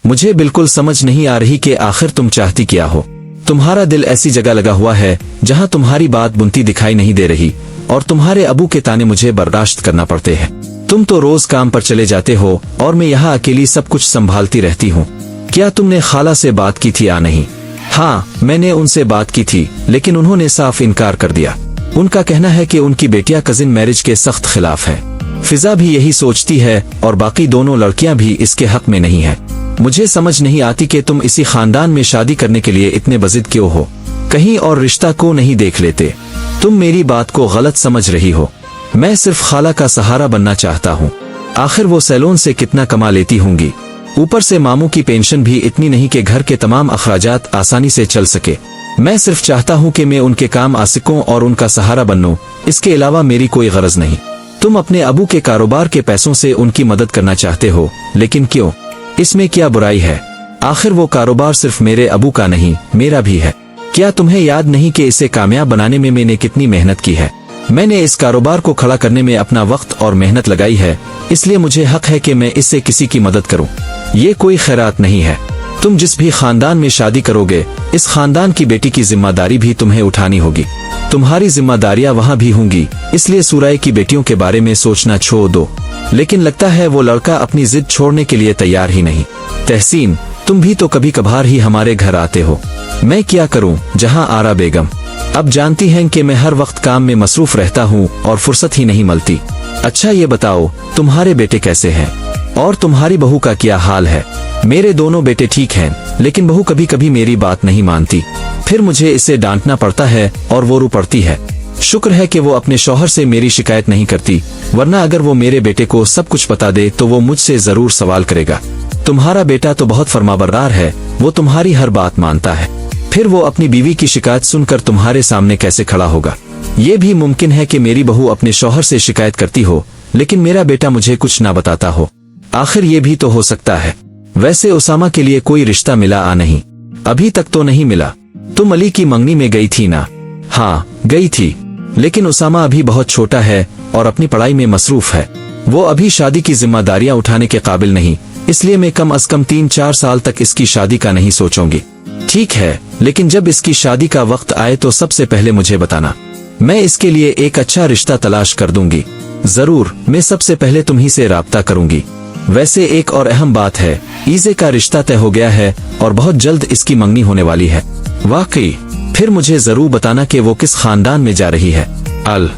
मुझे बिल्कुल समझ नहीं आ रही कि आखिर तुम चाहती क्या हो। तुम्हारा दिल ऐसी जगह लगा हुआ है जहां तुम्हारी बात बुनती दिखाई नहीं दे रही, और तुम्हारे अबू के ताने मुझे बर्दाश्त करना पड़ते हैं। तुम तो रोज काम पर चले जाते हो और मैं यहाँ अकेली सब कुछ संभालती रहती हूँ। क्या तुमने खाला से बात की थी या नहीं? हाँ, मैंने उनसे बात की थी, लेकिन उन्होंने साफ इनकार कर दिया। उनका कहना है कि उनकी बेटियां कजिन मैरिज के सख्त खिलाफ है। फिजा भी यही सोचती है और बाकी दोनों लड़कियां भी इसके हक में नहीं है। मुझे समझ नहीं आती कि तुम इसी खानदान में शादी करने के लिए इतने बजिद क्यों हो। कहीं और रिश्ता को नहीं देख लेते? तुम मेरी बात को गलत समझ रही हो। मैं सिर्फ खाला का सहारा बनना चाहता हूँ। आखिर वो सैलून से कितना कमा लेती होंगी, ऊपर से मामू की पेंशन भी इतनी नहीं कि घर के तमाम अखराजात आसानी से चल सके। मैं सिर्फ चाहता हूँ कि मैं उनके काम आसिकों और उनका सहारा बनूं, इसके अलावा मेरी कोई गरज नहीं। तुम अपने अबू के कारोबार के पैसों से उनकी मदद करना चाहते हो, लेकिन क्यों? इसमें क्या बुराई है? आखिर वो कारोबार सिर्फ मेरे अबू का नहीं, मेरा भी है। क्या तुम्हें याद नहीं कि इसे कामयाब बनाने में मैंने कितनी मेहनत की है? मैंने इस कारोबार को खड़ा करने में अपना वक्त और मेहनत लगाई है, इसलिए मुझे हक है कि मैं इससे किसी की मदद करूं। ये कोई खैरात नहीं है। तुम जिस भी खानदान में शादी करोगे, इस खानदान की बेटी की जिम्मेदारी भी तुम्हें उठानी होगी। तुम्हारी जिम्मेदारियां वहां भी होंगी, इसलिए सुराय की बेटियों के बारे में सोचना छोड़ दो। लेकिन लगता है वो लड़का अपनी जिद छोड़ने के लिए तैयार ही नहीं। तहसीन, तुम भी तो कभी कभार ही हमारे घर आते हो। मैं क्या करूं जहां आरा बेगम? अब जानती हैं कि मैं हर वक्त काम में मसरूफ रहता हूं और फुर्सत ही नहीं मिलती। अच्छा ये बताओ, तुम्हारे बेटे कैसे हैं? और तुम्हारी बहू का क्या हाल है? मेरे दोनों बेटे ठीक हैं, लेकिन बहू कभी कभी मेरी बात नहीं मानती। फिर मुझे इसे डांटना पड़ता है और वो रो पड़ती है। शुक्र है कि वो अपने शौहर से मेरी शिकायत नहीं करती, वरना अगर वो मेरे बेटे को सब कुछ बता दे तो वो मुझसे जरूर सवाल करेगा। तुम्हारा बेटा तो बहुत फरमाबरदार है, वो तुम्हारी हर बात मानता है। फिर वो अपनी बीवी की शिकायत सुनकर तुम्हारे सामने कैसे खड़ा होगा? ये भी मुमकिन है कि मेरी बहू अपने शौहर से शिकायत करती हो, लेकिन मेरा बेटा मुझे कुछ ना बताता हो। आखिर ये भी तो हो सकता है। वैसे उसामा के लिए कोई रिश्ता मिला आ नहीं? अभी तक तो नहीं मिला। तुम अली की मंगनी में गई थी ना? हाँ, गई थी, लेकिन उसामा अभी बहुत छोटा है और अपनी पढ़ाई में मसरूफ है। वो अभी शादी की जिम्मेदारियां उठाने के काबिल नहीं, इसलिए मैं कम से कम 3-4 साल तक इसकी शादी का नहीं सोचूंगी। ठीक है, लेकिन जब इसकी शादी का वक्त आए तो सबसे पहले मुझे बताना। मैं इसके लिए एक अच्छा रिश्ता तलाश कर दूंगी। जरूर, मैं सबसे पहले तुम्ही से राब्ता करूंगी। वैसे एक और अहम बात है, ईज़े का रिश्ता तय हो गया है और बहुत जल्द इसकी मंगनी होने वाली है। वाकई? फिर मुझे जरूर बताना कि वो किस खानदान में जा रही है। अल